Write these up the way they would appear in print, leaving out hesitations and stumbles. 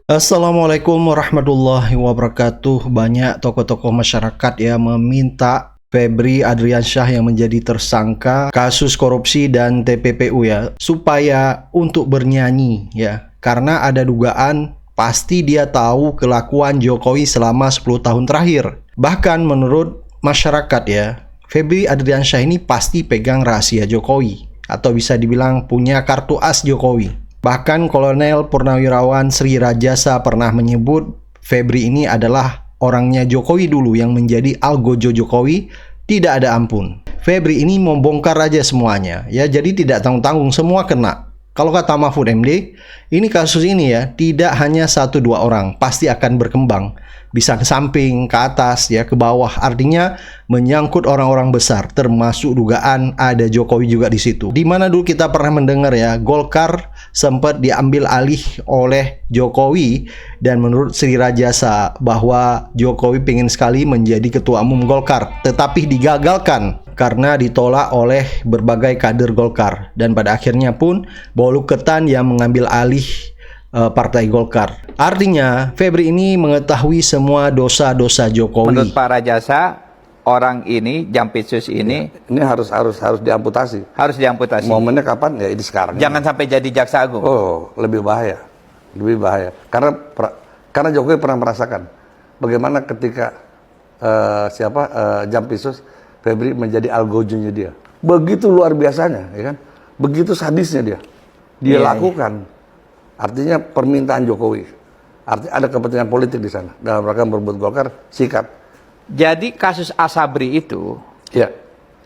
Assalamualaikum warahmatullahi wabarakatuh. Banyak tokoh-tokoh masyarakat yang meminta Febri Adriansyah yang menjadi tersangka kasus korupsi dan TPPU ya, supaya untuk bernyanyi ya. Karena ada dugaan pasti dia tahu kelakuan Jokowi selama 10 tahun terakhir. Bahkan menurut masyarakat ya, Febri Adriansyah ini pasti pegang rahasia Jokowi atau bisa dibilang punya kartu as Jokowi. Bahkan Kolonel Purnawirawan Sri Rajasa pernah menyebut Febri ini adalah orangnya Jokowi dulu yang menjadi algojo Jokowi, tidak ada ampun. Febri ini membongkar aja semuanya, ya jadi tidak tanggung-tanggung, semua kena. Kalau kata Mahfud MD, ini kasus ini ya tidak hanya 1-2 orang, pasti akan berkembang. Bisa ke samping, ke atas, ya ke bawah. Artinya menyangkut orang-orang besar, termasuk dugaan ada Jokowi juga di situ. Di mana dulu kita pernah mendengar ya, Golkar sempat diambil alih oleh Jokowi, dan menurut Sri Rajasa bahwa Jokowi pengen sekali menjadi ketua umum Golkar, tetapi digagalkan karena ditolak oleh berbagai kader Golkar, dan pada akhirnya pun Bolu Ketan yang mengambil alih Partai Golkar. Artinya Febri ini mengetahui semua dosa-dosa Jokowi. Menurut Pak Rajasa, orang ini, Jampitsus ini, ini harus diamputasi. harus diamputasi. Momennya kapan? Ya ini sekarang. Jangan sampai jadi jaksa agung. Oh, lebih bahaya. Lebih bahaya. Karena Jokowi pernah merasakan bagaimana ketika Jampitsus Febri menjadi algojonya dia. Begitu luar biasanya, ya kan? Begitu sadisnya dia. Dia lakukan. Artinya permintaan Jokowi. Artinya ada kepentingan politik di sana. Dalam rangka merebut Golkar, sikat. Jadi kasus Asabri itu, Ya.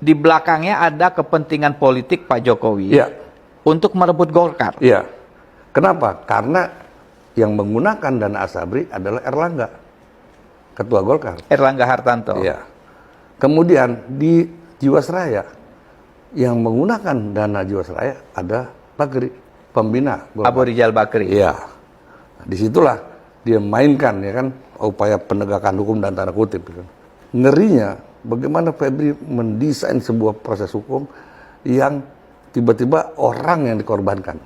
di belakangnya ada kepentingan politik Pak Jokowi Ya. untuk merebut Golkar. Iya. Kenapa? Karena yang menggunakan dana Asabri adalah Erlangga, ketua Golkar. Erlangga Hartanto. Iya. Kemudian di Jiwasraya yang menggunakan dana Jiwasraya ada Bakri, pembina Golkar. Abu Rizal Bakri. Iya. Disitulah dia mainkan ya kan upaya penegakan hukum dan tanda kutip. Gitu. Ngerinya bagaimana Febri mendesain sebuah proses hukum yang tiba-tiba orang yang dikorbankan.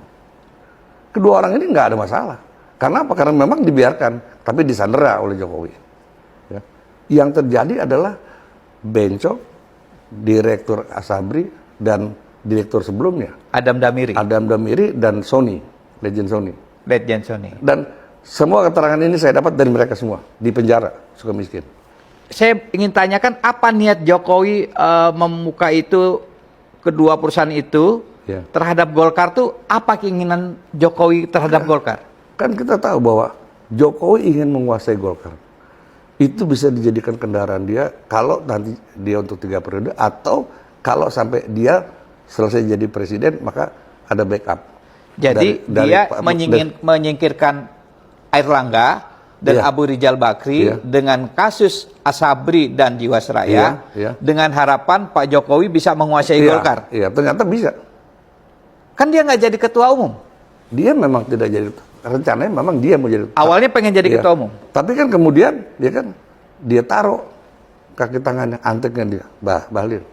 Kedua orang ini nggak ada masalah. Karena apa? Karena memang dibiarkan, tapi disandera oleh Jokowi. Ya. Yang terjadi adalah bencong, direktur Asabri dan direktur sebelumnya. Adam Damiri. Dan Sony, legend Sony. Legend Sony. Dan semua keterangan ini saya dapat dari mereka semua di penjara Sukamiskin. Saya ingin tanyakan apa niat Jokowi membuka itu, kedua perusahaan itu terhadap Golkar tuh, apa keinginan Jokowi terhadap Golkar? Kan kita tahu bahwa Jokowi ingin menguasai Golkar. Itu bisa dijadikan kendaraan dia kalau nanti dia untuk 3 periode, atau kalau sampai dia selesai jadi presiden maka ada backup. Jadi dia menyingkirkan Airlangga dan Abu Rizal Bakri dengan kasus Asabri dan Jiwasraya dengan harapan Pak Jokowi bisa menguasai Golkar. Iya, ternyata bisa. Kan dia nggak jadi ketua umum. Dia memang tidak jadi, rencananya memang dia mau jadi. Awalnya pengen jadi ketua umum. Tapi kan kemudian dia taruh kaki tangannya, anteknya dia, Bahlil.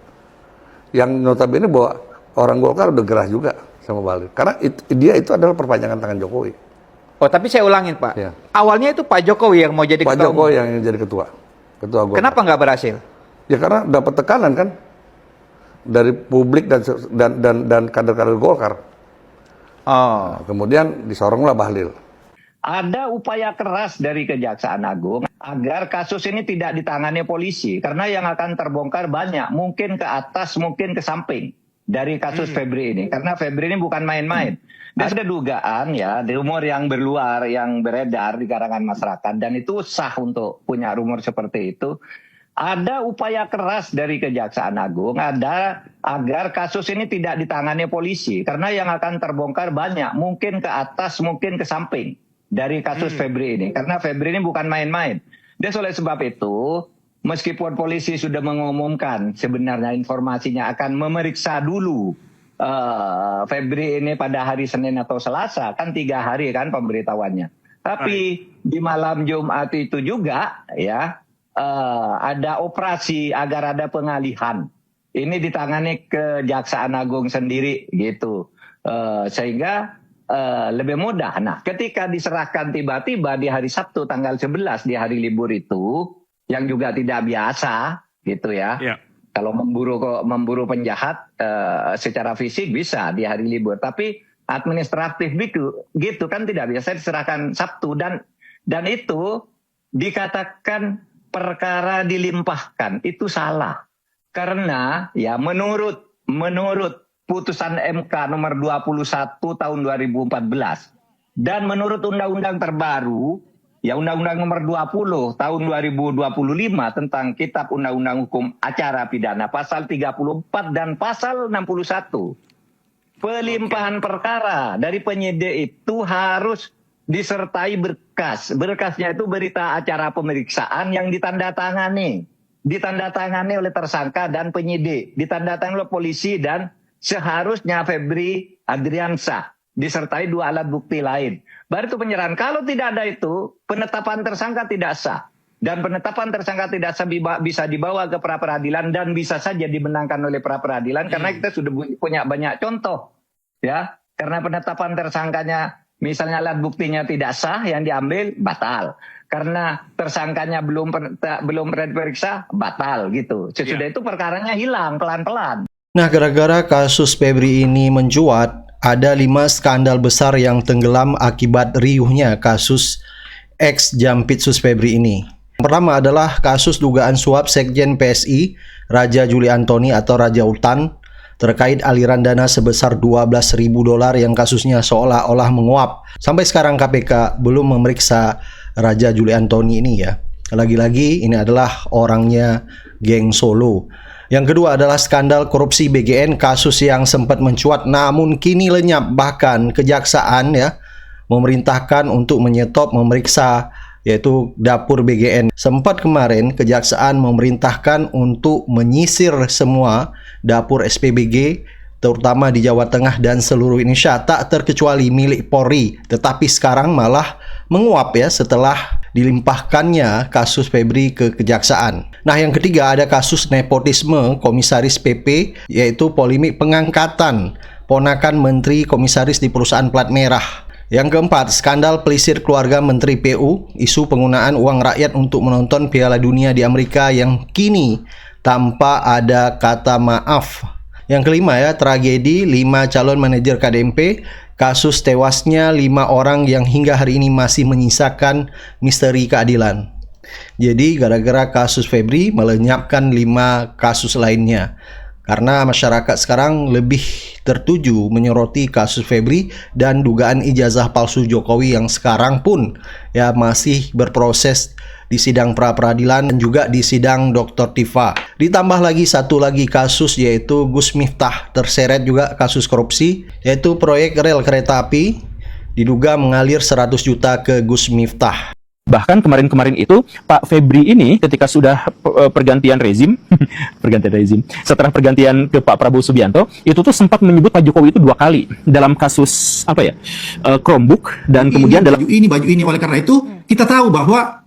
Yang notabene bahwa orang Golkar udah gerah juga sama Bahlil. Karena dia itu adalah perpanjangan tangan Jokowi. Oh, tapi saya ulangin Pak. Awalnya itu Pak Jokowi yang mau jadi ketua umum. Pak Jokowi yang jadi ketua Golkar. Kenapa nggak berhasil? Ya karena dapat tekanan kan dari publik dan kader-kader Golkar. Nah, kemudian disoronglah Bahlil. Ada upaya keras dari Kejaksaan Agung agar kasus ini tidak ditangani polisi, karena yang akan terbongkar banyak, mungkin ke atas, mungkin ke samping dari kasus Febri ini, karena Febri ini bukan main-main. Dan ada dugaan ya, rumor yang berluar, yang beredar di kalangan masyarakat, dan itu sah untuk punya rumor seperti itu. Ada upaya keras dari Kejaksaan Agung agar kasus ini tidak ditangani polisi, karena yang akan terbongkar banyak, mungkin ke atas, mungkin ke samping dari kasus Febri ini, karena Febri ini bukan main-main. Dan oleh sebab itu, meskipun polisi sudah mengumumkan sebenarnya informasinya akan memeriksa dulu Febri ini pada hari Senin atau Selasa, kan 3 hari kan pemberitahuannya. Tapi di malam Jumat itu juga ya ada operasi agar ada pengalihan. Ini ditangani Kejaksaan Agung sendiri gitu, sehingga lebih mudah. Nah, ketika diserahkan tiba-tiba di hari Sabtu tanggal 11 di hari libur itu, yang juga tidak biasa gitu ya. Yeah. Kalau memburu penjahat secara fisik bisa di hari libur, tapi administratif gitu kan tidak biasa diserahkan Sabtu, dan itu dikatakan perkara dilimpahkan, itu salah. Karena ya menurut putusan MK nomor 21 tahun 2014 dan menurut undang-undang terbaru, ya Undang-Undang nomor 20 tahun 2025 tentang Kitab Undang-Undang Hukum Acara Pidana pasal 34 dan pasal 61, pelimpahan perkara dari penyidik itu harus disertai berkas. Berkasnya itu berita acara pemeriksaan yang ditandatangani oleh tersangka dan penyidik, ditandatangani oleh polisi, dan seharusnya Febri Adriansyah disertai 2 alat bukti lain. Baru itu penyerahan. Kalau tidak ada itu, penetapan tersangka tidak sah. Dan penetapan tersangka tidak sah bisa dibawa ke pra peradilan dan bisa saja dimenangkan oleh pra peradilan karena kita sudah punya banyak contoh. Ya, karena penetapan tersangkanya misalnya alat buktinya tidak sah, yang diambil batal. Karena tersangkanya belum pernah diperiksa, batal gitu. Sesudah itu perkaranya hilang pelan-pelan. Nah, gara-gara kasus Febri ini mencuat, ada 5 skandal besar yang tenggelam akibat riuhnya kasus ex-Jampitsus Febri ini. Yang pertama adalah kasus dugaan suap Sekjen PSI, Raja Juli Antoni atau Raja Utan, terkait aliran dana sebesar $12.000 yang kasusnya seolah-olah menguap. Sampai sekarang KPK belum memeriksa Raja Juli Antoni ini ya. Lagi-lagi ini adalah orangnya geng Solo. Yang kedua adalah skandal korupsi BGN, kasus yang sempat mencuat namun kini lenyap. Bahkan kejaksaan ya memerintahkan untuk menyetop memeriksa yaitu dapur BGN. Sempat kemarin kejaksaan memerintahkan untuk menyisir semua dapur SPBG terutama di Jawa Tengah dan seluruh Indonesia, tak terkecuali milik Polri. Tetapi sekarang malah menguap ya setelah dilimpahkannya kasus Febri ke kejaksaan. Nah, yang ketiga ada kasus nepotisme komisaris PP, yaitu polemik pengangkatan ponakan menteri komisaris di perusahaan plat merah. Yang keempat, skandal pelisir keluarga Menteri PU, isu penggunaan uang rakyat untuk menonton Piala Dunia di Amerika yang kini tanpa ada kata maaf. Yang kelima ya, tragedi 5 calon manajer KDMP, kasus tewasnya 5 orang yang hingga hari ini masih menyisakan misteri keadilan. Jadi gara-gara kasus Febri melenyapkan 5 kasus lainnya. Karena masyarakat sekarang lebih tertuju menyoroti kasus Febri dan dugaan ijazah palsu Jokowi yang sekarang pun ya masih berproses di sidang pra peradilan dan juga di sidang Dr. Tifa. Ditambah lagi satu lagi kasus yaitu Gus Miftah terseret juga kasus korupsi, yaitu proyek rel kereta api diduga mengalir 100 juta ke Gus Miftah. Bahkan kemarin-kemarin itu Pak Febri ini ketika sudah pergantian rezim, setelah pergantian ke Pak Prabowo Subianto, itu tuh sempat menyebut Pak Jokowi itu 2 kali dalam kasus Chromebook dan kemudian dalam baju ini. Oleh karena itu kita tahu bahwa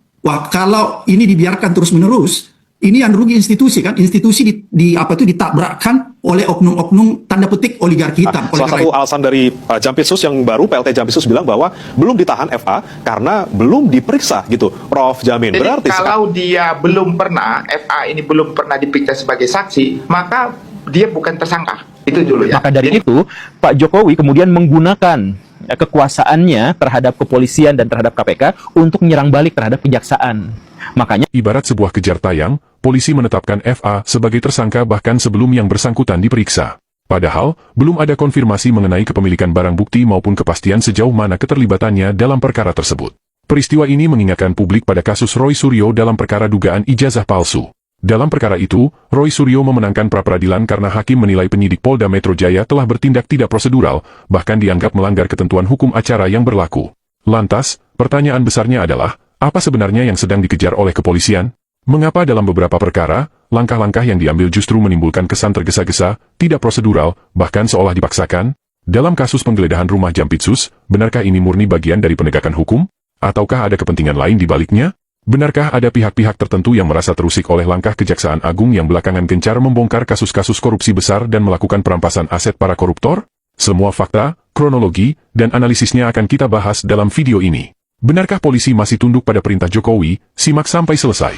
kalau ini dibiarkan terus-menerus, ini yang rugi institusi kan, institusi ditabrakkan oleh oknum-oknum tanda petik oligarki hitam. Salah satu alasan dari Jampitsus yang baru, PLT Jampitsus bilang bahwa belum ditahan FA karena belum diperiksa gitu, Prof. Jamin. Jadi berarti kalau dia belum pernah, FA ini belum pernah diperiksa sebagai saksi, maka dia bukan tersangka. Itu dulu ya. Maka dari itu Pak Jokowi kemudian menggunakan kekuasaannya terhadap kepolisian dan terhadap KPK untuk menyerang balik terhadap kejaksaan. Makanya ibarat sebuah kejar tayang, polisi menetapkan FA sebagai tersangka bahkan sebelum yang bersangkutan diperiksa. Padahal, belum ada konfirmasi mengenai kepemilikan barang bukti maupun kepastian sejauh mana keterlibatannya dalam perkara tersebut. Peristiwa ini mengingatkan publik pada kasus Roy Suryo dalam perkara dugaan ijazah palsu. Dalam perkara itu, Roy Suryo memenangkan pra-peradilan karena hakim menilai penyidik Polda Metro Jaya telah bertindak tidak prosedural, bahkan dianggap melanggar ketentuan hukum acara yang berlaku. Lantas, pertanyaan besarnya adalah, apa sebenarnya yang sedang dikejar oleh kepolisian? Mengapa dalam beberapa perkara, langkah-langkah yang diambil justru menimbulkan kesan tergesa-gesa, tidak prosedural, bahkan seolah dipaksakan? Dalam kasus penggeledahan rumah Jampitsus, benarkah ini murni bagian dari penegakan hukum? Ataukah ada kepentingan lain di baliknya? Benarkah ada pihak-pihak tertentu yang merasa terusik oleh langkah Kejaksaan Agung yang belakangan gencar membongkar kasus-kasus korupsi besar dan melakukan perampasan aset para koruptor? Semua fakta, Kronologi dan analisisnya akan kita bahas dalam video ini. Benarkah polisi masih tunduk pada perintah Jokowi? Simak sampai selesai.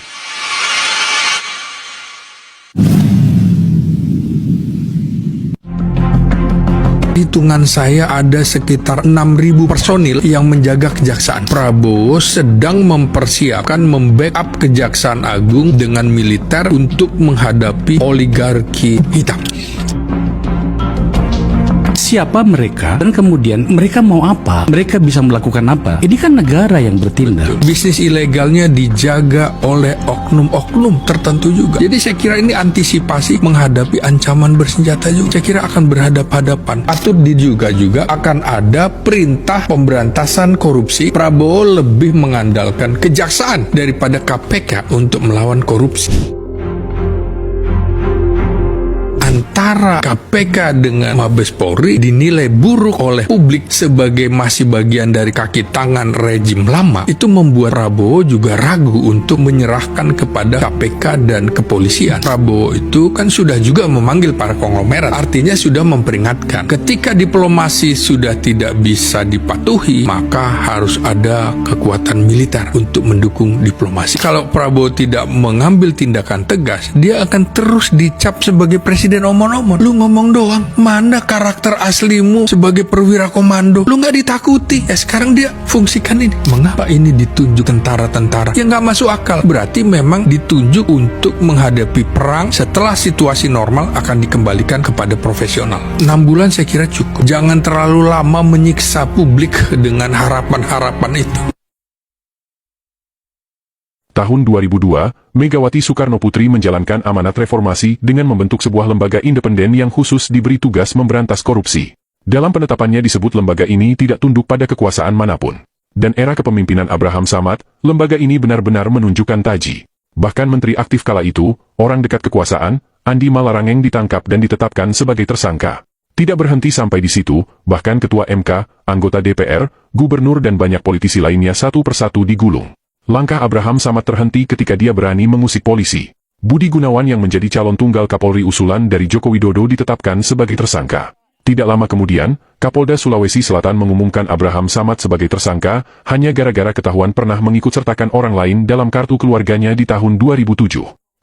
Hitungan saya ada sekitar 6.000 personil yang menjaga kejaksaan. Prabowo sedang mempersiapkan membackup Kejaksaan Agung dengan militer untuk menghadapi oligarki hitam. Siapa mereka dan kemudian mereka mau apa? Mereka bisa melakukan apa? Ini kan negara yang bertindak. Bisnis ilegalnya dijaga oleh oknum-oknum tertentu juga. Jadi saya kira ini antisipasi menghadapi ancaman bersenjata juga. Saya kira akan berhadap-hadapan. Patut diduga juga akan ada perintah pemberantasan korupsi. Prabowo lebih mengandalkan kejaksaan daripada KPK untuk melawan korupsi. Antara KPK dengan Mabes Polri dinilai buruk oleh publik sebagai masih bagian dari kaki tangan rejim lama. Itu membuat Prabowo juga ragu untuk menyerahkan kepada KPK dan kepolisian. Prabowo itu kan sudah juga memanggil para konglomerat, artinya sudah memperingatkan. Ketika diplomasi sudah tidak bisa dipatuhi, maka harus ada kekuatan militer untuk mendukung diplomasi. Kalau Prabowo tidak mengambil tindakan tegas, dia akan terus dicap sebagai presiden omong-omong. Lu ngomong doang, mana karakter aslimu sebagai perwira komando? Lu nggak ditakuti. Sekarang dia fungsikan ini. Mengapa ini ditunjuk tentara-tentara? Ya nggak masuk akal. Berarti memang ditunjuk untuk menghadapi perang. Setelah situasi normal akan dikembalikan kepada profesional. 6 bulan saya kira cukup. Jangan terlalu lama menyiksa publik dengan harapan-harapan itu. Tahun 2002, Megawati Soekarnoputri menjalankan amanat reformasi dengan membentuk sebuah lembaga independen yang khusus diberi tugas memberantas korupsi. Dalam penetapannya disebut lembaga ini tidak tunduk pada kekuasaan manapun. Dan era kepemimpinan Abraham Samad, lembaga ini benar-benar menunjukkan taji. Bahkan menteri aktif kala itu, orang dekat kekuasaan, Andi Malarangeng ditangkap dan ditetapkan sebagai tersangka. Tidak berhenti sampai di situ, bahkan ketua MK, anggota DPR, gubernur dan banyak politisi lainnya satu persatu digulung. Langkah Abraham Samad terhenti ketika dia berani mengusik polisi. Budi Gunawan yang menjadi calon tunggal Kapolri usulan dari Joko Widodo ditetapkan sebagai tersangka. Tidak lama kemudian, Kapolda Sulawesi Selatan mengumumkan Abraham Samad sebagai tersangka hanya gara-gara ketahuan pernah mengikutsertakan orang lain dalam kartu keluarganya di tahun 2007.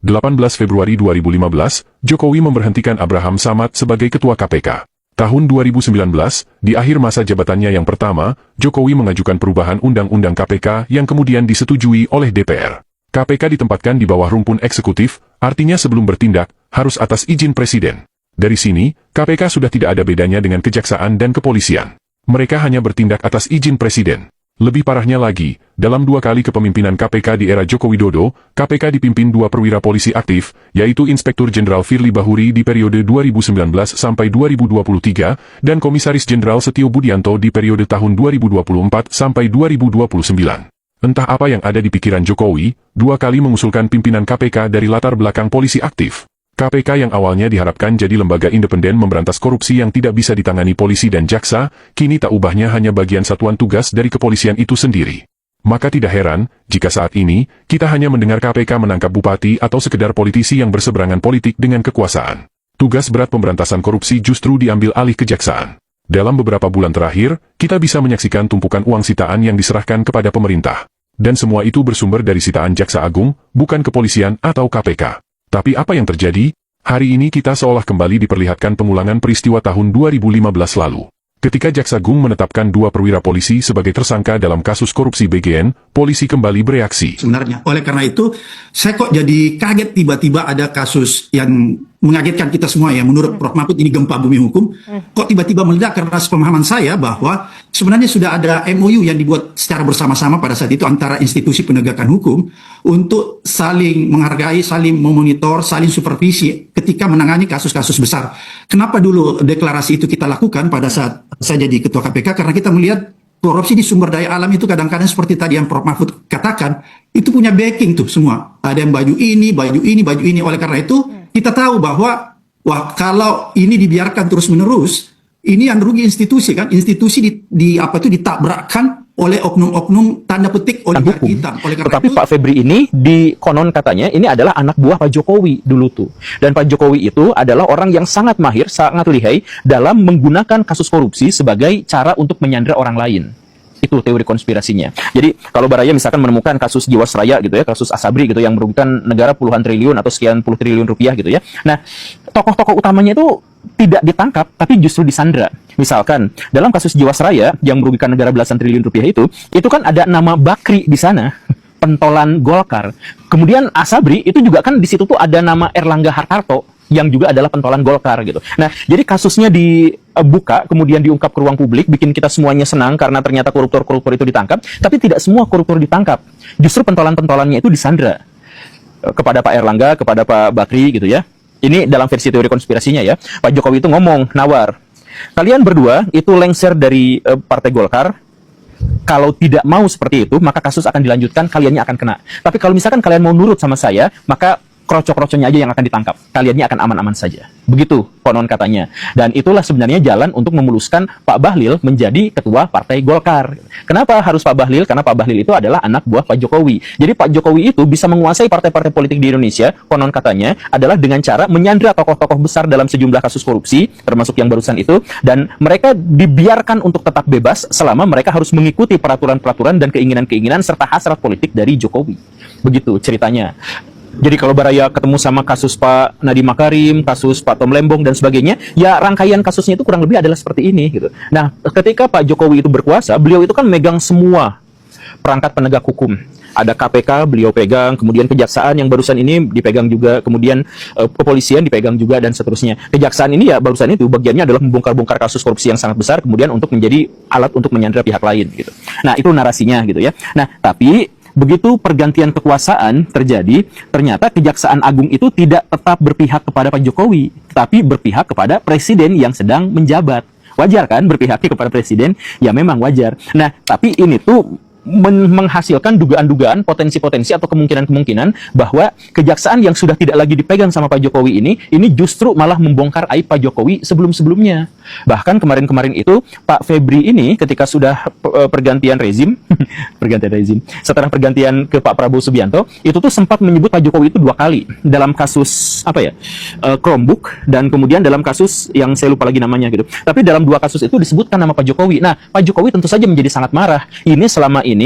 18 Februari 2015, Jokowi memberhentikan Abraham Samad sebagai ketua KPK. Tahun 2019, di akhir masa jabatannya yang pertama, Jokowi mengajukan perubahan Undang-Undang KPK yang kemudian disetujui oleh DPR. KPK ditempatkan di bawah rumpun eksekutif, artinya sebelum bertindak, harus atas izin presiden. Dari sini, KPK sudah tidak ada bedanya dengan kejaksaan dan kepolisian. Mereka hanya bertindak atas izin presiden. Lebih parahnya lagi, dalam 2 kali kepemimpinan KPK di era Joko Widodo, KPK dipimpin 2 perwira polisi aktif, yaitu Inspektur Jenderal Firly Bahuri di periode 2019 sampai 2023, dan Komisaris Jenderal Setio Budianto di periode tahun 2024 sampai 2029. Entah apa yang ada di pikiran Jokowi, 2 kali mengusulkan pimpinan KPK dari latar belakang polisi aktif. KPK yang awalnya diharapkan jadi lembaga independen memberantas korupsi yang tidak bisa ditangani polisi dan jaksa, kini tak ubahnya hanya bagian satuan tugas dari kepolisian itu sendiri. Maka tidak heran, jika saat ini, kita hanya mendengar KPK menangkap bupati atau sekedar politisi yang berseberangan politik dengan kekuasaan. Tugas berat pemberantasan korupsi justru diambil alih kejaksaan. Dalam beberapa bulan terakhir, kita bisa menyaksikan tumpukan uang sitaan yang diserahkan kepada pemerintah. Dan semua itu bersumber dari sitaan Jaksa Agung, bukan kepolisian atau KPK. Tapi apa yang terjadi? Hari ini kita seolah kembali diperlihatkan pengulangan peristiwa tahun 2015 lalu. Ketika Jaksa Agung menetapkan 2 perwira polisi sebagai tersangka dalam kasus korupsi BGN, polisi kembali bereaksi. Sebenarnya, oleh karena itu, saya kok jadi kaget tiba-tiba ada kasus yang mengagetkan kita semua ya. Menurut Prof. Mahfud ini gempa bumi hukum. Kok tiba-tiba meledak karena pemahaman saya bahwa sebenarnya sudah ada MOU yang dibuat secara bersama-sama pada saat itu antara institusi penegakan hukum untuk saling menghargai, saling memonitor, saling supervisi ketika menangani kasus-kasus besar. Kenapa dulu deklarasi itu kita lakukan pada saat saya jadi ketua KPK? Karena kita melihat korupsi di sumber daya alam itu kadang-kadang seperti tadi yang Prof. Mahfud katakan, itu punya backing tuh semua. Ada yang baju ini, baju ini, baju ini. Oleh karena itu, kita tahu bahwa kalau ini dibiarkan terus-menerus, ini yang rugi institusi kan, institusi ditabrakkan oleh oknum-oknum tanda petik oligarki hitam. Oleh karena Tetapi itu, Pak Febri ini di konon katanya ini adalah anak buah Pak Jokowi dulu tuh. Dan Pak Jokowi itu adalah orang yang sangat mahir, sangat lihai dalam menggunakan kasus korupsi sebagai cara untuk menyandra orang lain. Itu teori konspirasinya. Jadi kalau Baraya misalkan menemukan kasus Jiwasraya gitu ya, kasus Asabri gitu yang merugikan negara puluhan triliun atau sekian puluh triliun rupiah gitu ya. Nah, tokoh-tokoh utamanya itu tidak ditangkap tapi justru disandra. Misalkan dalam kasus Jiwasraya yang merugikan negara belasan triliun rupiah itu kan ada nama Bakri di sana, pentolan Golkar. Kemudian Asabri itu juga kan di situ tuh ada nama Erlangga Hartarto yang juga adalah pentolan Golkar gitu. Nah, jadi kasusnya dibuka, kemudian diungkap ke ruang publik, bikin kita semuanya senang karena ternyata koruptor-koruptor itu ditangkap, tapi tidak semua koruptor ditangkap. Justru pentolan-pentolannya itu disandra kepada Pak Erlangga, kepada Pak Bakri gitu ya. Ini dalam versi teori konspirasinya ya. Pak Jokowi itu ngomong, nawar, kalian berdua itu lengser dari Partai Golkar. Kalau tidak mau seperti itu, maka kasus akan dilanjutkan, kaliannya akan kena. Tapi kalau misalkan kalian mau nurut sama saya, maka krocok-krocoknya aja yang akan ditangkap. Kaliannya akan aman-aman saja. Begitu konon katanya. Dan itulah sebenarnya jalan untuk memuluskan Pak Bahlil menjadi ketua Partai Golkar. Kenapa harus Pak Bahlil? Karena Pak Bahlil itu adalah anak buah Pak Jokowi. Jadi Pak Jokowi itu bisa menguasai partai-partai politik di Indonesia, konon katanya, adalah dengan cara menyandra tokoh-tokoh besar dalam sejumlah kasus korupsi, termasuk yang barusan itu, dan mereka dibiarkan untuk tetap bebas selama mereka harus mengikuti peraturan-peraturan dan keinginan-keinginan serta hasrat politik dari Jokowi. Begitu ceritanya. Jadi kalau Baraya ketemu sama kasus Pak Nadiem Makarim, kasus Pak Tom Lembong dan sebagainya, ya rangkaian kasusnya itu kurang lebih adalah seperti ini gitu. Nah, ketika Pak Jokowi itu berkuasa, beliau itu kan megang semua perangkat penegak hukum. Ada KPK beliau pegang, kemudian kejaksaan yang barusan ini dipegang juga, kemudian kepolisian dipegang juga dan seterusnya. Kejaksaan ini ya barusan itu bagiannya adalah membongkar-bongkar kasus korupsi yang sangat besar, kemudian untuk menjadi alat untuk menyandra pihak lain gitu. Nah, itu narasinya gitu ya. Nah, tapi begitu pergantian kekuasaan terjadi, ternyata Kejaksaan Agung itu tidak tetap berpihak kepada Pak Jokowi, tapi berpihak kepada presiden yang sedang menjabat. Wajar kan berpihaknya kepada presiden? Ya memang wajar. Nah, tapi ini tuh menghasilkan dugaan-dugaan, potensi-potensi atau kemungkinan-kemungkinan bahwa kejaksaan yang sudah tidak lagi dipegang sama Pak Jokowi ini justru malah membongkar aib Pak Jokowi sebelum-sebelumnya. Bahkan kemarin-kemarin itu Pak Febri ini ketika sudah pergantian rezim, setelah pergantian ke Pak Prabowo Subianto, itu tuh sempat menyebut Pak Jokowi itu 2 kali dalam kasus Chromebook dan kemudian dalam kasus yang saya lupa lagi namanya gitu. Tapi dalam 2 kasus itu disebutkan nama Pak Jokowi. Nah, Pak Jokowi tentu saja menjadi sangat marah. Ini selama ini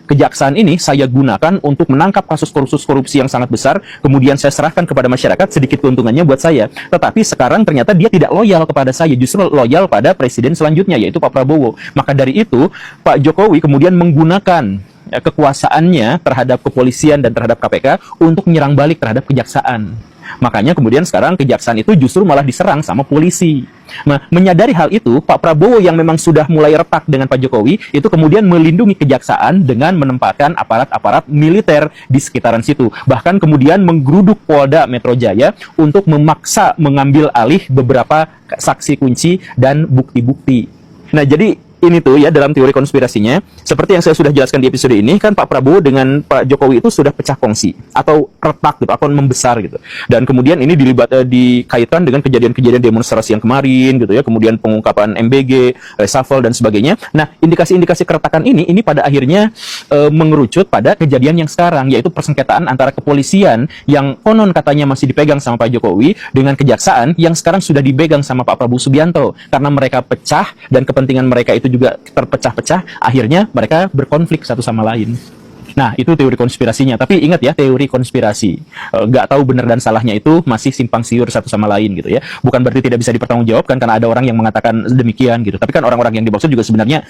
kejaksaan ini saya gunakan untuk menangkap kasus korupsi yang sangat besar, kemudian saya serahkan kepada masyarakat, sedikit keuntungannya buat saya. Tetapi sekarang ternyata dia tidak loyal kepada saya, justru loyal pada presiden selanjutnya, yaitu Pak Prabowo. Maka dari itu, Pak Jokowi kemudian menggunakan kekuasaannya terhadap kepolisian dan terhadap KPK untuk menyerang balik terhadap kejaksaan. Makanya kemudian sekarang kejaksaan itu justru malah diserang sama polisi. Nah, menyadari hal itu, Pak Prabowo yang memang sudah mulai retak dengan Pak Jokowi, itu kemudian melindungi kejaksaan dengan menempatkan aparat-aparat militer di sekitaran situ. Bahkan kemudian menggeruduk Polda Metro Jaya untuk memaksa mengambil alih beberapa saksi kunci dan bukti-bukti. Nah, jadi ini tuh ya dalam teori konspirasinya, seperti yang saya sudah jelaskan di episode ini, kan Pak Prabowo dengan Pak Jokowi itu sudah pecah kongsi atau retak gitu, akan membesar gitu. Dan kemudian ini dikaitkan dengan kejadian-kejadian demonstrasi yang kemarin gitu ya, kemudian pengungkapan MBG, reshuffle dan sebagainya. Nah, indikasi-indikasi keretakan ini pada akhirnya mengerucut pada kejadian yang sekarang, yaitu persengketaan antara kepolisian yang konon katanya masih dipegang sama Pak Jokowi dengan kejaksaan yang sekarang sudah dipegang sama Pak Prabowo Subianto. Karena mereka pecah dan kepentingan mereka itu juga terpecah-pecah, akhirnya mereka berkonflik satu sama lain. Nah, itu teori konspirasinya. Tapi ingat ya, teori konspirasi. Nggak tahu benar dan salahnya itu masih simpang siur satu sama lain gitu ya. Bukan berarti tidak bisa dipertanggungjawabkan karena ada orang yang mengatakan demikian gitu. Tapi kan orang-orang yang dimaksud juga sebenarnya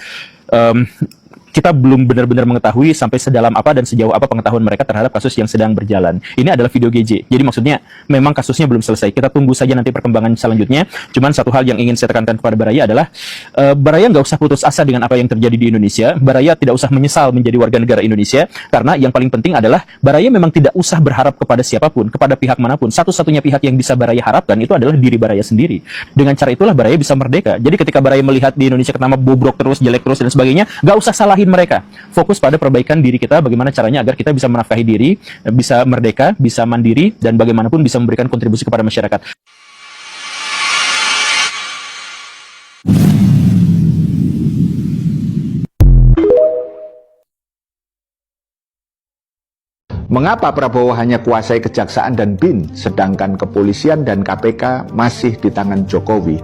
kita belum benar-benar mengetahui sampai sedalam apa dan sejauh apa pengetahuan mereka terhadap kasus yang sedang berjalan. Ini adalah video GJ. Jadi maksudnya memang kasusnya belum selesai. Kita tunggu saja nanti perkembangan selanjutnya. Cuman satu hal yang ingin saya tekankan kepada Baraya adalah Baraya nggak usah putus asa dengan apa yang terjadi di Indonesia. Baraya tidak usah menyesal menjadi warga negara Indonesia, karena yang paling penting adalah Baraya memang tidak usah berharap kepada siapapun, kepada pihak manapun. Satu-satunya pihak yang bisa Baraya harapkan itu adalah diri Baraya sendiri. Dengan cara itulah Baraya bisa merdeka. Jadi ketika Baraya melihat di Indonesia kenapa bobrok terus, jelek terus dan sebagainya, nggak usah salahin mereka. Fokus pada perbaikan diri kita, bagaimana caranya agar kita bisa menafkahi diri, bisa merdeka, bisa mandiri, dan bagaimanapun bisa memberikan kontribusi kepada masyarakat. Mengapa Prabowo hanya kuasai kejaksaan dan BIN, sedangkan kepolisian dan KPK masih di tangan Jokowi?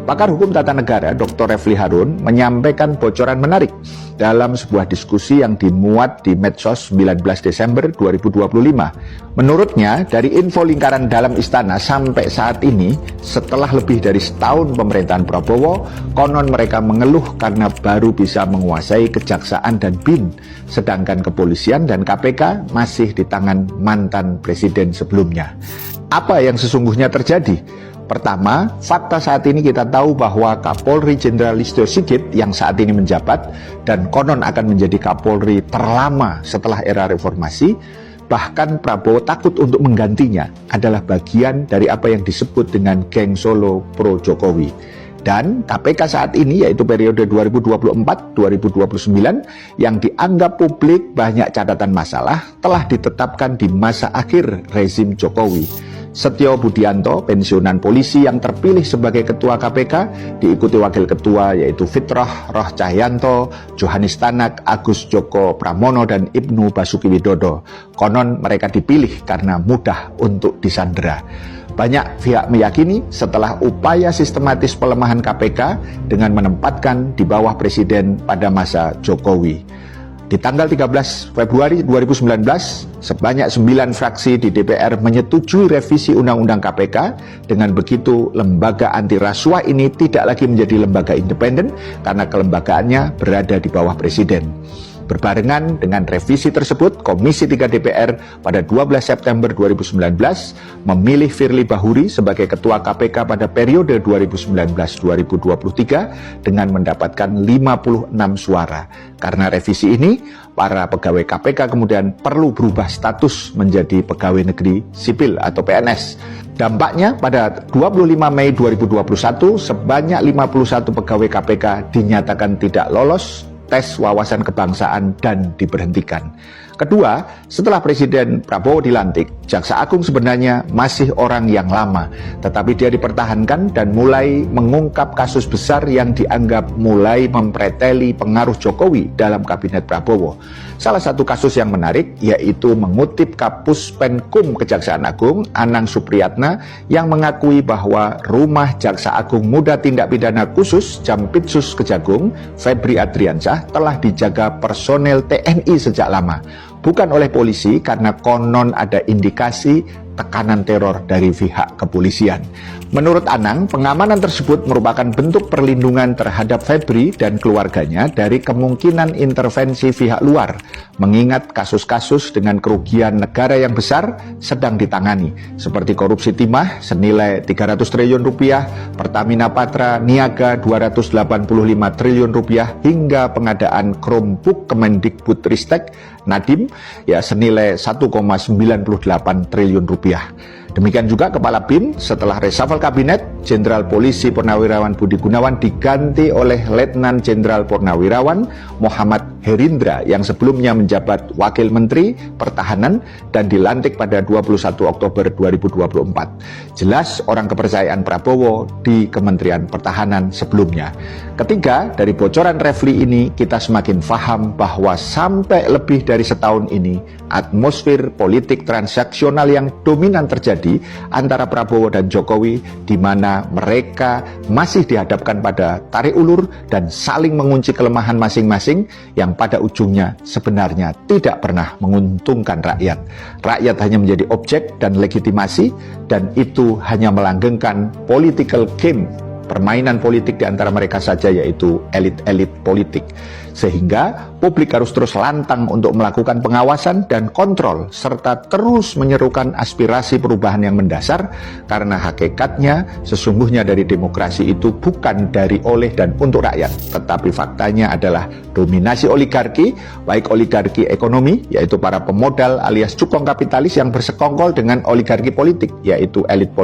Pakar hukum tata negara Dr. Refli Harun menyampaikan bocoran menarik dalam sebuah diskusi yang dimuat di medsos 19 Desember 2025. Menurutnya, dari info lingkaran dalam istana sampai saat ini, setelah lebih dari setahun pemerintahan Prabowo, konon mereka mengeluh karena baru bisa menguasai kejaksaan dan BIN, sedangkan kepolisian dan KPK masih di tangan mantan presiden sebelumnya. Apa yang sesungguhnya terjadi? Pertama, fakta saat ini kita tahu bahwa Kapolri Jenderal Listio Sigit yang saat ini menjabat dan konon akan menjadi Kapolri terlama setelah era reformasi, bahkan Prabowo takut untuk menggantinya, adalah bagian dari apa yang disebut dengan geng Solo pro Jokowi. Dan KPK saat ini, yaitu periode 2024-2029, yang dianggap publik banyak catatan masalah, telah ditetapkan di masa akhir rezim Jokowi. Setio Budianto, pensiunan polisi yang terpilih sebagai ketua KPK, diikuti wakil ketua yaitu Fitrah Roh Cahyanto, Johanis Tanak, Agus Joko Pramono, dan Ibnu Basuki Widodo. Konon mereka dipilih karena mudah untuk disandera. Banyak pihak meyakini setelah upaya sistematis pelemahan KPK dengan menempatkan di bawah presiden pada masa Jokowi. Di tanggal 13 Februari 2019, sebanyak 9 fraksi di DPR menyetujui revisi Undang-Undang KPK. Dengan begitu, lembaga anti rasuah ini tidak lagi menjadi lembaga independen karena kelembagaannya berada di bawah presiden. Berbarengan dengan revisi tersebut, Komisi 3 DPR pada 12 September 2019 memilih Firly Bahuri sebagai Ketua KPK pada periode 2019-2023 dengan mendapatkan 56 suara. Karena revisi ini, para pegawai KPK kemudian perlu berubah status menjadi pegawai negeri sipil atau PNS. Dampaknya pada 25 Mei 2021, sebanyak 51 pegawai KPK dinyatakan tidak lolos tes wawasan kebangsaan dan diberhentikan. Kedua, setelah Presiden Prabowo dilantik, Jaksa Agung sebenarnya masih orang yang lama, tetapi dia dipertahankan dan mulai mengungkap kasus besar yang dianggap mulai mempreteli pengaruh Jokowi dalam kabinet Prabowo. Salah satu kasus yang menarik yaitu mengutip Kapus Penkum Kejaksaan Agung, Anang Supriyatna, yang mengakui bahwa rumah Jaksa Agung Muda Tindak Pidana Khusus Jampitsus Kejagung, Febri Adriansyah, telah dijaga personel TNI sejak lama. Bukan oleh polisi karena konon ada indikasi tekanan teror dari pihak kepolisian. Menurut Anang, pengamanan tersebut merupakan bentuk perlindungan terhadap Febri dan keluarganya dari kemungkinan intervensi pihak luar, mengingat kasus-kasus dengan kerugian negara yang besar sedang ditangani, seperti korupsi timah senilai 300 triliun rupiah, Pertamina Patra Niaga 285 triliun rupiah, hingga pengadaan Chromebook Kemendikbudristek Nadiem ya senilai 1,98 triliun rupiah. Demikian juga Kepala BIN setelah reshuffle kabinet, Jenderal Polisi Purnawirawan Budi Gunawan diganti oleh Letnan Jenderal Purnawirawan Muhammad Herindra yang sebelumnya menjabat Wakil Menteri Pertahanan dan dilantik pada 21 Oktober 2024. Jelas orang kepercayaan Prabowo di Kementerian Pertahanan sebelumnya. Ketiga, dari bocoran Refli ini kita semakin paham bahwa sampai lebih dari setahun ini atmosfer politik transaksional yang dominan terjadi antara Prabowo dan Jokowi, di mana mereka masih dihadapkan pada tarik ulur dan saling mengunci kelemahan masing-masing yang pada ujungnya sebenarnya tidak pernah menguntungkan rakyat. Rakyat hanya menjadi objek dan legitimasi, dan itu hanya melanggengkan political game, permainan politik di antara mereka saja, yaitu elit-elit politik. Sehingga publik harus terus lantang untuk melakukan pengawasan dan kontrol, serta terus menyerukan aspirasi perubahan yang mendasar, karena hakikatnya sesungguhnya dari demokrasi itu bukan dari, oleh, dan untuk rakyat, tetapi faktanya adalah dominasi oligarki, baik oligarki ekonomi, yaitu para pemodal alias cukong kapitalis yang bersekongkol dengan oligarki politik, yaitu elit politik.